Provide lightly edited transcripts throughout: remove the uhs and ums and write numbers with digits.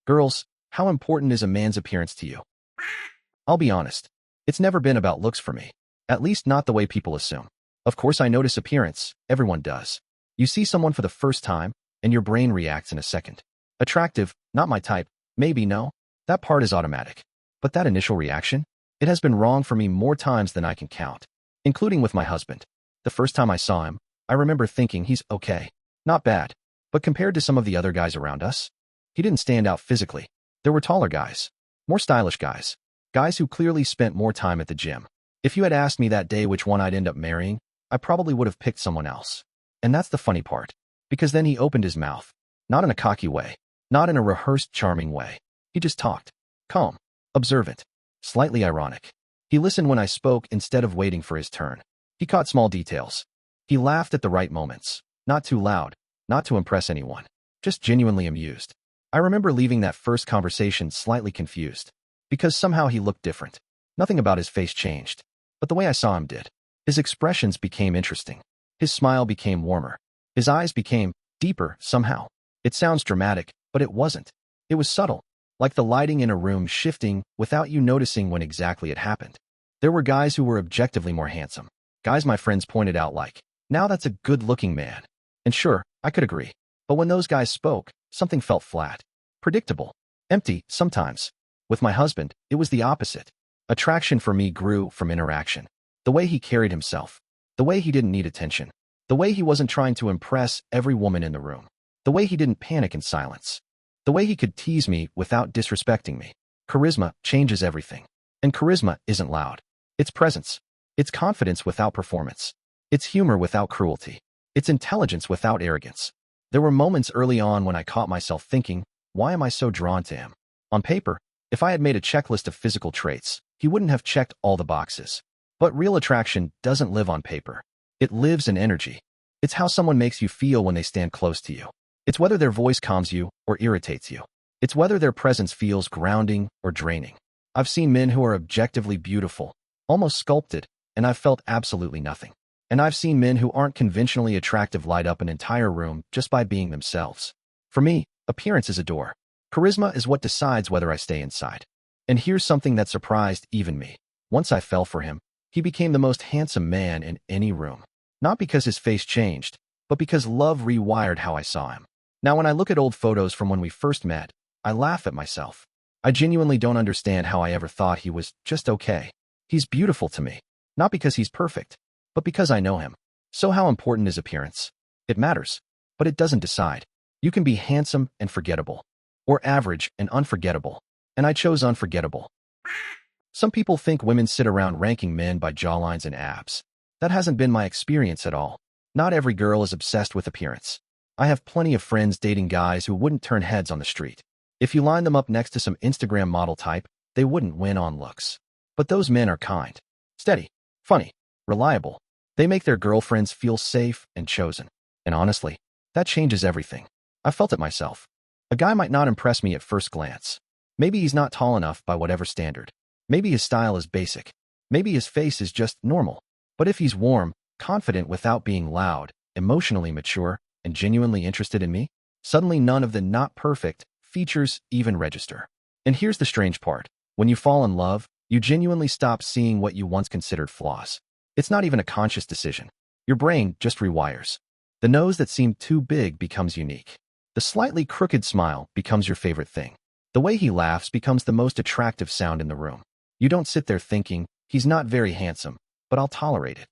Girls, how important is a man's appearance to you? I'll be honest. It's never been about looks for me. At least not the way people assume. Of course I notice appearance, everyone does. You see someone for the first time, and your brain reacts in a second. Attractive, not my type, maybe no. That part is automatic. But that initial reaction? It has been wrong for me more times than I can count. Including with my husband. The first time I saw him, I remember thinking he's okay. Not bad. But compared to some of the other guys around us, he didn't stand out physically. There were taller guys. More stylish guys. Guys who clearly spent more time at the gym. If you had asked me that day which one I'd end up marrying, I probably would have picked someone else. And that's the funny part. Because then he opened his mouth. Not in a cocky way. Not in a rehearsed charming way. He just talked. Calm. Observant. Slightly ironic. He listened when I spoke instead of waiting for his turn. He caught small details. He laughed at the right moments. Not too loud. Not to impress anyone. Just genuinely amused. I remember leaving that first conversation slightly confused. Because somehow he looked different. Nothing about his face changed. But the way I saw him did. His expressions became interesting. His smile became warmer. His eyes became deeper somehow. It sounds dramatic, but it wasn't. It was subtle. Like the lighting in a room shifting without you noticing when exactly it happened. There were guys who were objectively more handsome. Guys my friends pointed out like, now that's a good-looking man. And sure, I could agree. But when those guys spoke, something felt flat. Predictable. Empty, sometimes. With my husband, it was the opposite. Attraction for me grew from interaction. The way he carried himself. The way he didn't need attention. The way he wasn't trying to impress every woman in the room. The way he didn't panic in silence. The way he could tease me without disrespecting me. Charisma changes everything. And charisma isn't loud. It's presence. It's confidence without performance. It's humor without cruelty. It's intelligence without arrogance. There were moments early on when I caught myself thinking, why am I so drawn to him? On paper, if I had made a checklist of physical traits, he wouldn't have checked all the boxes. But real attraction doesn't live on paper. It lives in energy. It's how someone makes you feel when they stand close to you. It's whether their voice calms you or irritates you. It's whether their presence feels grounding or draining. I've seen men who are objectively beautiful, almost sculpted, and I've felt absolutely nothing. And I've seen men who aren't conventionally attractive light up an entire room just by being themselves. For me, appearance is a door. Charisma is what decides whether I stay inside. And here's something that surprised even me. Once I fell for him, he became the most handsome man in any room. Not because his face changed, but because love rewired how I saw him. Now when I look at old photos from when we first met, I laugh at myself. I genuinely don't understand how I ever thought he was just okay. He's beautiful to me. Not because he's perfect, but because I know him. So how important is appearance? It matters, but it doesn't decide. You can be handsome and forgettable, or average and unforgettable, and I chose unforgettable. Some people think women sit around ranking men by jawlines and abs. That hasn't been my experience at all. Not every girl is obsessed with appearance. I have plenty of friends dating guys who wouldn't turn heads on the street. If you line them up next to some Instagram model type, they wouldn't win on looks. But those men are kind, steady, funny, reliable. They make their girlfriends feel safe and chosen. And honestly, that changes everything. I felt it myself. A guy might not impress me at first glance. Maybe he's not tall enough by whatever standard. Maybe his style is basic. Maybe his face is just normal. But if he's warm, confident without being loud, emotionally mature, and genuinely interested in me, suddenly none of the not perfect features even register. And here's the strange part. When you fall in love, you genuinely stop seeing what you once considered flaws. It's not even a conscious decision. Your brain just rewires. The nose that seemed too big becomes unique. The slightly crooked smile becomes your favorite thing. The way he laughs becomes the most attractive sound in the room. You don't sit there thinking, he's not very handsome, but I'll tolerate it.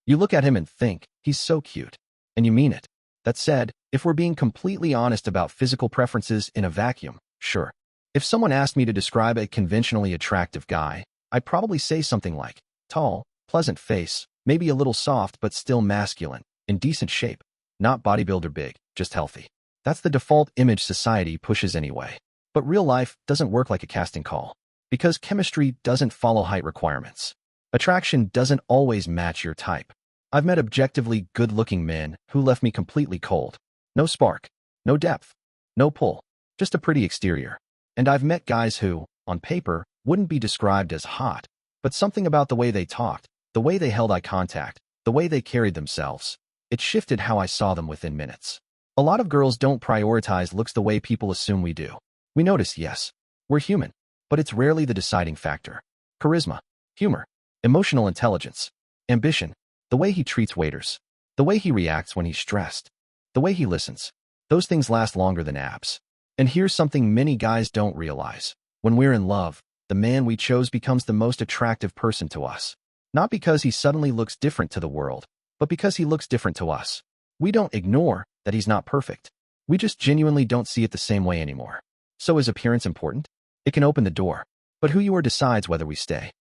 You look at him and think, he's so cute. And you mean it. That said, if we're being completely honest about physical preferences in a vacuum, sure. If someone asked me to describe a conventionally attractive guy, I'd probably say something like, tall, pleasant face, maybe a little soft but still masculine, in decent shape. Not bodybuilder big, just healthy. That's the default image society pushes anyway. But real life doesn't work like a casting call. Because chemistry doesn't follow height requirements. Attraction doesn't always match your type. I've met objectively good-looking men who left me completely cold. No spark, no depth, no pull, just a pretty exterior. And I've met guys who, on paper, wouldn't be described as hot, but something about the way they talked, the way they held eye contact, the way they carried themselves, it shifted how I saw them within minutes. A lot of girls don't prioritize looks the way people assume we do. We notice, yes. We're human, but it's rarely the deciding factor. Charisma, humor, emotional intelligence, ambition, the way he treats waiters, the way he reacts when he's stressed, the way he listens. Those things last longer than abs. And here's something many guys don't realize. When we're in love, the man we chose becomes the most attractive person to us. Not because he suddenly looks different to the world, but because he looks different to us. We don't ignore that he's not perfect. We just genuinely don't see it the same way anymore. So is appearance important? It can open the door, but who you are decides whether we stay.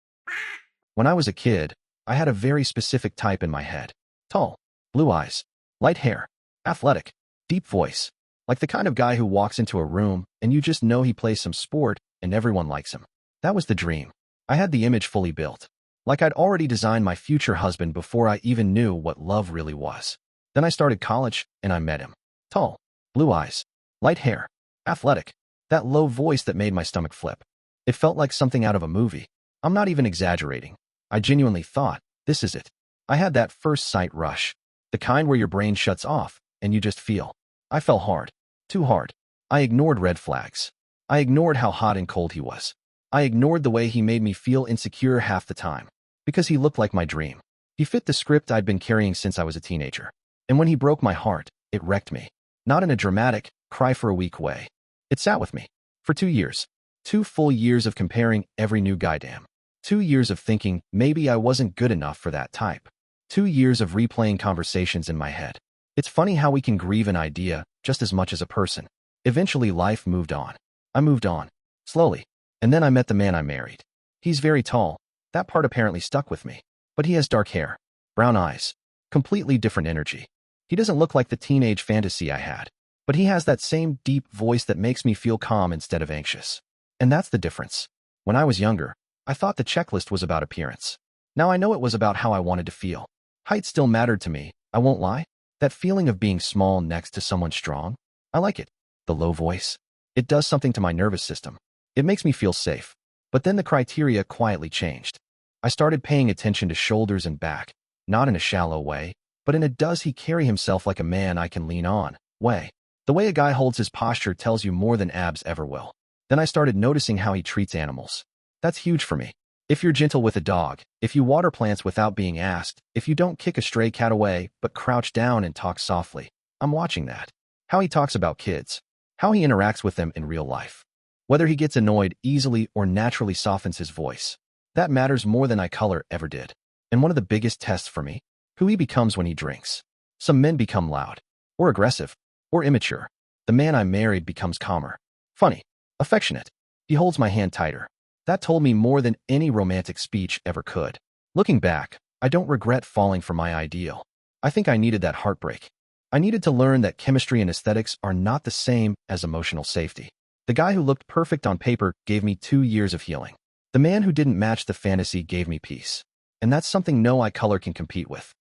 When I was a kid, I had a very specific type in my head. Tall, blue eyes, light hair, athletic, deep voice. Like the kind of guy who walks into a room and you just know he plays some sport and everyone likes him. That was the dream. I had the image fully built. Like I'd already designed my future husband before I even knew what love really was. Then I started college and I met him. Tall, blue eyes, light hair, athletic. That low voice that made my stomach flip. It felt like something out of a movie. I'm not even exaggerating. I genuinely thought, this is it. I had that first sight rush. The kind where your brain shuts off and you just feel. I fell hard. Too hard. I ignored red flags. I ignored how hot and cold he was. I ignored the way he made me feel insecure half the time. Because he looked like my dream. He fit the script I'd been carrying since I was a teenager. And when he broke my heart, it wrecked me. Not in a dramatic, cry for a week way. It sat with me. For 2 years. 2 full years of comparing every new guy damn. 2 years of thinking maybe I wasn't good enough for that type. 2 years of replaying conversations in my head. It's funny how we can grieve an idea just as much as a person. Eventually life moved on. I moved on. Slowly. And then I met the man I married. He's very tall. That part apparently stuck with me. But he has dark hair. Brown eyes. Completely different energy. He doesn't look like the teenage fantasy I had. But he has that same deep voice that makes me feel calm instead of anxious. And that's the difference. When I was younger, I thought the checklist was about appearance. Now I know it was about how I wanted to feel. Height still mattered to me, I won't lie. That feeling of being small next to someone strong, I like it. The low voice. It does something to my nervous system. It makes me feel safe. But then the criteria quietly changed. I started paying attention to shoulders and back, not in a shallow way, but in a does he carry himself like a man I can lean on way. The way a guy holds his posture tells you more than abs ever will. Then I started noticing how he treats animals. That's huge for me. If you're gentle with a dog, if you water plants without being asked, if you don't kick a stray cat away but crouch down and talk softly, I'm watching that. How he talks about kids. How he interacts with them in real life. Whether he gets annoyed easily or naturally softens his voice. That matters more than eye color ever did. And one of the biggest tests for me, who he becomes when he drinks. Some men become loud, or aggressive, or immature. The man I married becomes calmer, funny, affectionate. He holds my hand tighter. That told me more than any romantic speech ever could. Looking back, I don't regret falling for my ideal. I think I needed that heartbreak. I needed to learn that chemistry and aesthetics are not the same as emotional safety. The guy who looked perfect on paper gave me 2 years of healing. The man who didn't match the fantasy gave me peace. And that's something no eye color can compete with.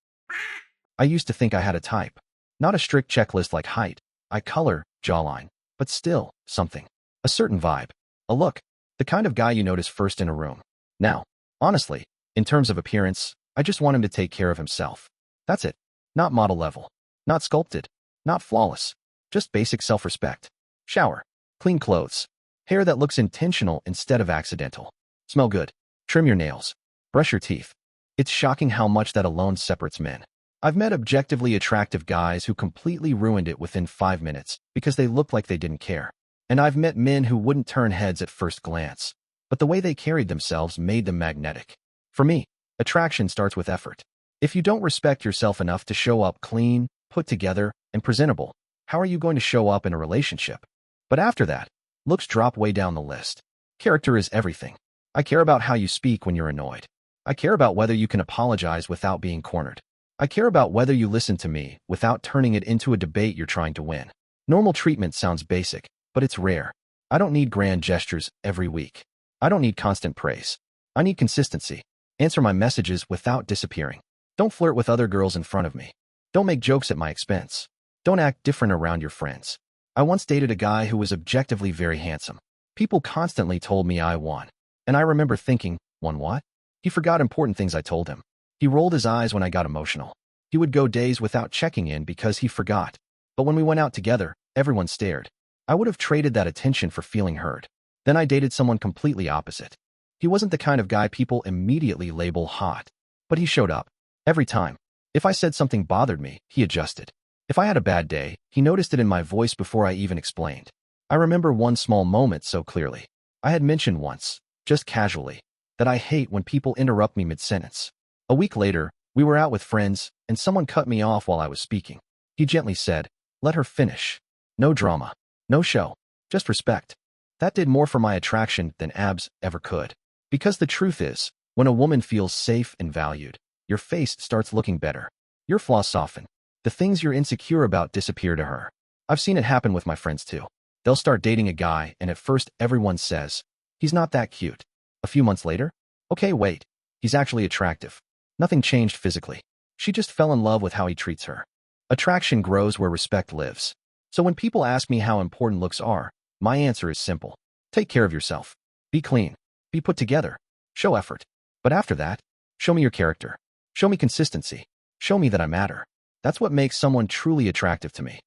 I used to think I had a type. Not a strict checklist like height, eye color, jawline, but still, something. A certain vibe. A look. The kind of guy you notice first in a room. Now, honestly, in terms of appearance, I just want him to take care of himself. That's it. Not model level. Not sculpted. Not flawless. Just basic self-respect. Shower. Clean clothes. Hair that looks intentional instead of accidental. Smell good. Trim your nails. Brush your teeth. It's shocking how much that alone separates men. I've met objectively attractive guys who completely ruined it within 5 minutes because they looked like they didn't care. And I've met men who wouldn't turn heads at first glance, but the way they carried themselves made them magnetic. For me, attraction starts with effort. If you don't respect yourself enough to show up clean, put together, and presentable, how are you going to show up in a relationship? But after that, looks drop way down the list. Character is everything. I care about how you speak when you're annoyed. I care about whether you can apologize without being cornered. I care about whether you listen to me without turning it into a debate you're trying to win. Normal treatment sounds basic, but it's rare. I don't need grand gestures every week. I don't need constant praise. I need consistency. Answer my messages without disappearing. Don't flirt with other girls in front of me. Don't make jokes at my expense. Don't act different around your friends. I once dated a guy who was objectively very handsome. People constantly told me I won. And I remember thinking, won what? He forgot important things I told him. He rolled his eyes when I got emotional. He would go days without checking in because he forgot. But when we went out together, everyone stared. I would have traded that attention for feeling heard. Then I dated someone completely opposite. He wasn't the kind of guy people immediately label hot, but he showed up. Every time. If I said something bothered me, he adjusted. If I had a bad day, he noticed it in my voice before I even explained. I remember one small moment so clearly. I had mentioned once, just casually, that I hate when people interrupt me mid-sentence. A week later, we were out with friends, and someone cut me off while I was speaking. He gently said, "Let her finish. No drama. No show. Just respect." That did more for my attraction than abs ever could. Because the truth is, when a woman feels safe and valued, your face starts looking better. Your flaws soften. The things you're insecure about disappear to her. I've seen it happen with my friends too. They'll start dating a guy, and at first everyone says, "He's not that cute." A few months later, "Okay, wait. He's actually attractive." Nothing changed physically. She just fell in love with how he treats her. Attraction grows where respect lives. So when people ask me how important looks are, my answer is simple. Take care of yourself. Be clean. Be put together. Show effort. But after that, show me your character. Show me consistency. Show me that I matter. That's what makes someone truly attractive to me.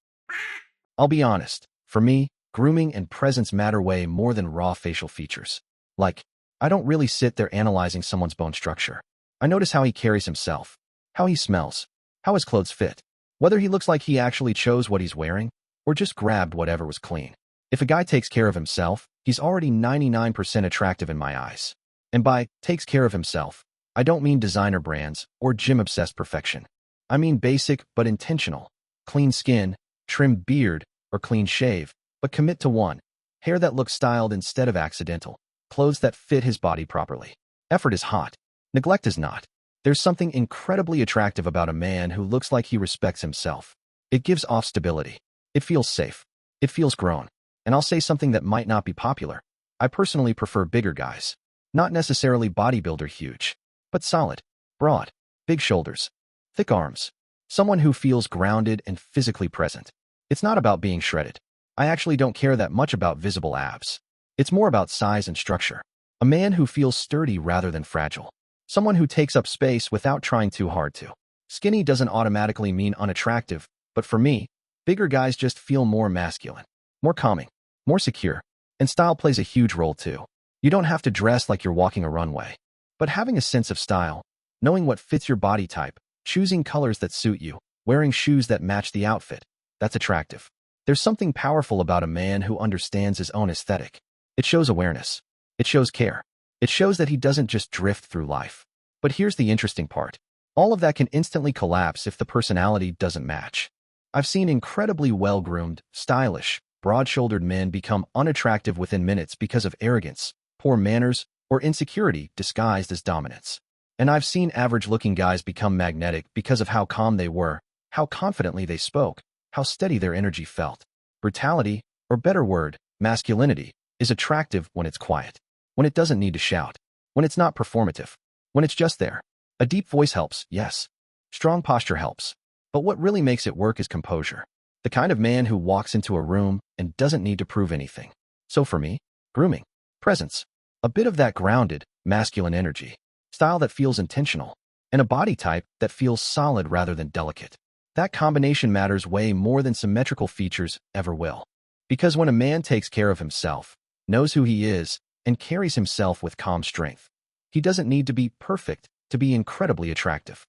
I'll be honest. For me, grooming and presence matter way more than raw facial features. Like, I don't really sit there analyzing someone's bone structure. I notice how he carries himself, how he smells, how his clothes fit, whether he looks like he actually chose what he's wearing or just grabbed whatever was clean. If a guy takes care of himself, he's already 99% attractive in my eyes. And by takes care of himself, I don't mean designer brands or gym-obsessed perfection. I mean basic but intentional. Clean skin, trimmed beard, or clean shave, but commit to one. Hair that looks styled instead of accidental. Clothes that fit his body properly. Effort is hot. Neglect is not. There's something incredibly attractive about a man who looks like he respects himself. It gives off stability. It feels safe. It feels grown. And I'll say something that might not be popular. I personally prefer bigger guys. Not necessarily bodybuilder huge, but solid, broad, big shoulders, thick arms. Someone who feels grounded and physically present. It's not about being shredded. I actually don't care that much about visible abs. It's more about size and structure. A man who feels sturdy rather than fragile. Someone who takes up space without trying too hard to. Skinny doesn't automatically mean unattractive, but for me, bigger guys just feel more masculine, more calming, more secure. And style plays a huge role too. You don't have to dress like you're walking a runway. But having a sense of style, knowing what fits your body type, choosing colors that suit you, wearing shoes that match the outfit, that's attractive. There's something powerful about a man who understands his own aesthetic. It shows awareness. It shows care. It shows that he doesn't just drift through life. But here's the interesting part. All of that can instantly collapse if the personality doesn't match. I've seen incredibly well-groomed, stylish, broad-shouldered men become unattractive within minutes because of arrogance, poor manners, or insecurity disguised as dominance. And I've seen average-looking guys become magnetic because of how calm they were, how confidently they spoke, how steady their energy felt. Brutality, or better word, masculinity, is attractive when it's quiet. When it doesn't need to shout. When it's not performative. When it's just there. A deep voice helps, yes. Strong posture helps. But what really makes it work is composure. The kind of man who walks into a room and doesn't need to prove anything. So for me, grooming, presence, a bit of that grounded, masculine energy, style that feels intentional, and a body type that feels solid rather than delicate. That combination matters way more than symmetrical features ever will. Because when a man takes care of himself, knows who he is, and carries himself with calm strength, he doesn't need to be perfect to be incredibly attractive.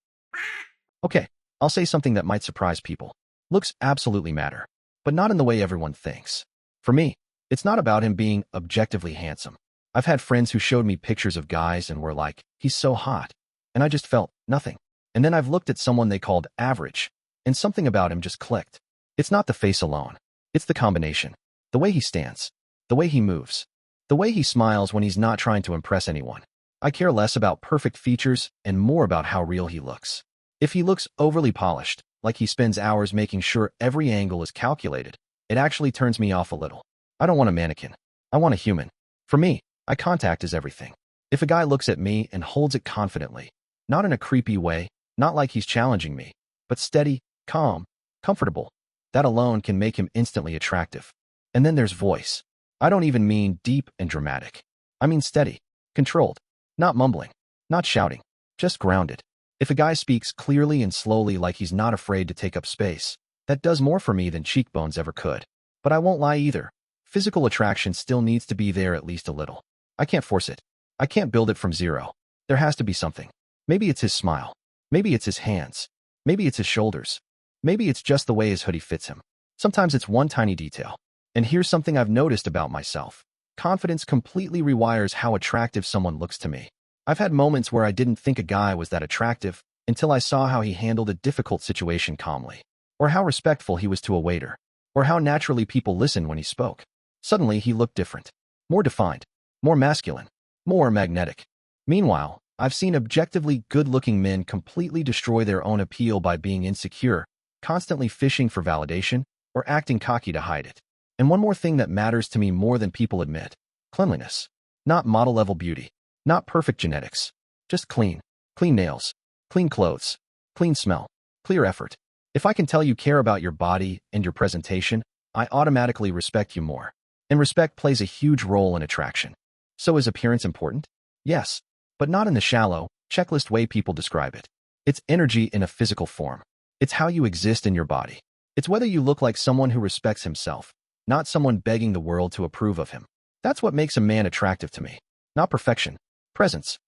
Okay, I'll say something that might surprise people. Looks absolutely matter, but not in the way everyone thinks. For me, it's not about him being objectively handsome. I've had friends who showed me pictures of guys and were like, "He's so hot." And I just felt nothing. And then I've looked at someone they called average, and something about him just clicked. It's not the face alone. It's the combination. The way he stands. The way he moves. The way he smiles when he's not trying to impress anyone. I care less about perfect features and more about how real he looks. If he looks overly polished, like he spends hours making sure every angle is calculated, it actually turns me off a little. I don't want a mannequin. I want a human. For me, eye contact is everything. If a guy looks at me and holds it confidently, not in a creepy way, not like he's challenging me, but steady, calm, comfortable, that alone can make him instantly attractive. And then there's voice. I don't even mean deep and dramatic. I mean steady, controlled, not mumbling, not shouting, just grounded. If a guy speaks clearly and slowly like he's not afraid to take up space, that does more for me than cheekbones ever could. But I won't lie either. Physical attraction still needs to be there at least a little. I can't force it. I can't build it from zero. There has to be something. Maybe it's his smile. Maybe it's his hands. Maybe it's his shoulders. Maybe it's just the way his hoodie fits him. Sometimes it's one tiny detail. And here's something I've noticed about myself. Confidence completely rewires how attractive someone looks to me. I've had moments where I didn't think a guy was that attractive until I saw how he handled a difficult situation calmly, or how respectful he was to a waiter, or how naturally people listened when he spoke. Suddenly, he looked different, more defined, more masculine, more magnetic. Meanwhile, I've seen objectively good-looking men completely destroy their own appeal by being insecure, constantly fishing for validation, or acting cocky to hide it. And one more thing that matters to me more than people admit: cleanliness. Not model-level beauty. Not perfect genetics. Just clean. Clean nails. Clean clothes. Clean smell. Clear effort. If I can tell you care about your body and your presentation, I automatically respect you more. And respect plays a huge role in attraction. So is appearance important? Yes, but not in the shallow, checklist way people describe it. It's energy in a physical form. It's how you exist in your body. It's whether you look like someone who respects himself, not someone begging the world to approve of him. That's what makes a man attractive to me. Not perfection. Presence.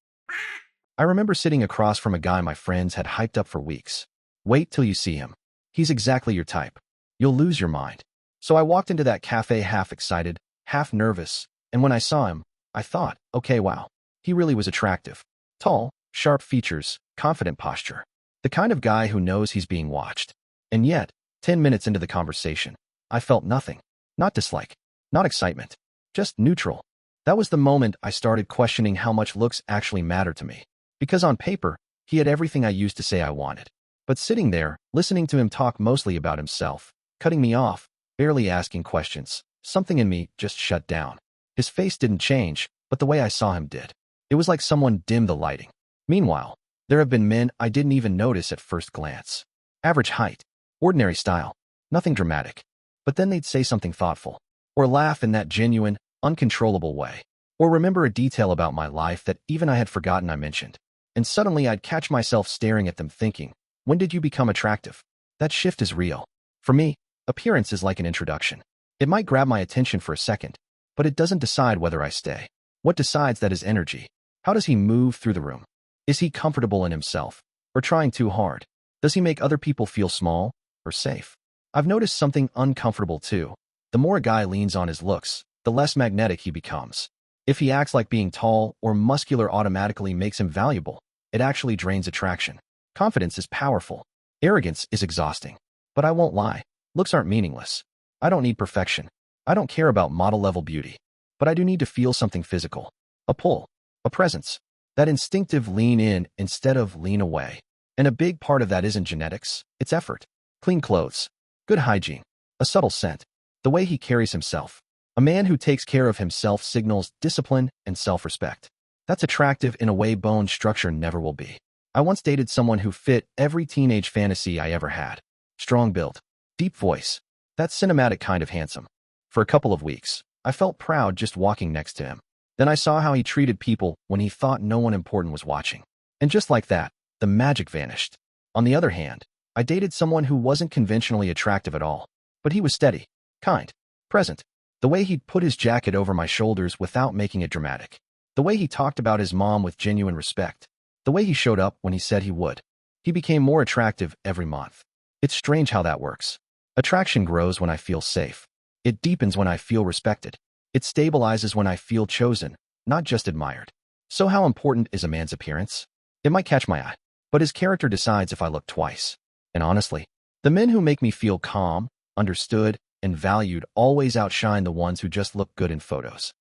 I remember sitting across from a guy my friends had hyped up for weeks. Wait till you see him. He's exactly your type. You'll lose your mind. So I walked into that cafe half excited, half nervous, and when I saw him, I thought, okay, wow. He really was attractive. Tall, sharp features, confident posture. The kind of guy who knows he's being watched. And yet, 10 minutes into the conversation, I felt nothing. Not dislike. Not excitement. Just neutral. That was the moment I started questioning how much looks actually matter to me. Because on paper, he had everything I used to say I wanted. But sitting there, listening to him talk mostly about himself, cutting me off, barely asking questions, something in me just shut down. His face didn't change, but the way I saw him did. It was like someone dimmed the lighting. Meanwhile, there have been men I didn't even notice at first glance. Average height, ordinary style, nothing dramatic. But then they'd say something thoughtful, or laugh in that genuine, uncontrollable way, or remember a detail about my life that even I had forgotten I mentioned. And suddenly I'd catch myself staring at them thinking, when did you become attractive? That shift is real. For me, appearance is like an introduction. It might grab my attention for a second, but it doesn't decide whether I stay. What decides that is energy. How does he move through the room? Is he comfortable in himself, or trying too hard? Does he make other people feel small, or safe? I've noticed something uncomfortable too. The more a guy leans on his looks, the less magnetic he becomes. If he acts like being tall or muscular automatically makes him valuable, it actually drains attraction. Confidence is powerful. Arrogance is exhausting. But I won't lie. Looks aren't meaningless. I don't need perfection. I don't care about model-level beauty. But I do need to feel something physical. A pull. A presence. That instinctive lean in instead of lean away. And a big part of that isn't genetics, it's effort. Clean clothes. Good hygiene. A subtle scent. The way he carries himself. A man who takes care of himself signals discipline and self-respect. That's attractive in a way bone structure never will be. I once dated someone who fit every teenage fantasy I ever had. Strong build. Deep voice. That cinematic kind of handsome. For a couple of weeks, I felt proud just walking next to him. Then I saw how he treated people when he thought no one important was watching. And just like that, the magic vanished. On the other hand, I dated someone who wasn't conventionally attractive at all. But he was steady, kind, present. The way he'd put his jacket over my shoulders without making it dramatic. The way he talked about his mom with genuine respect. The way he showed up when he said he would. He became more attractive every month. It's strange how that works. Attraction grows when I feel safe. It deepens when I feel respected. It stabilizes when I feel chosen, not just admired. So how important is a man's appearance? It might catch my eye, but his character decides if I look twice. And honestly, the men who make me feel calm, understood, and valued always outshine the ones who just look good in photos.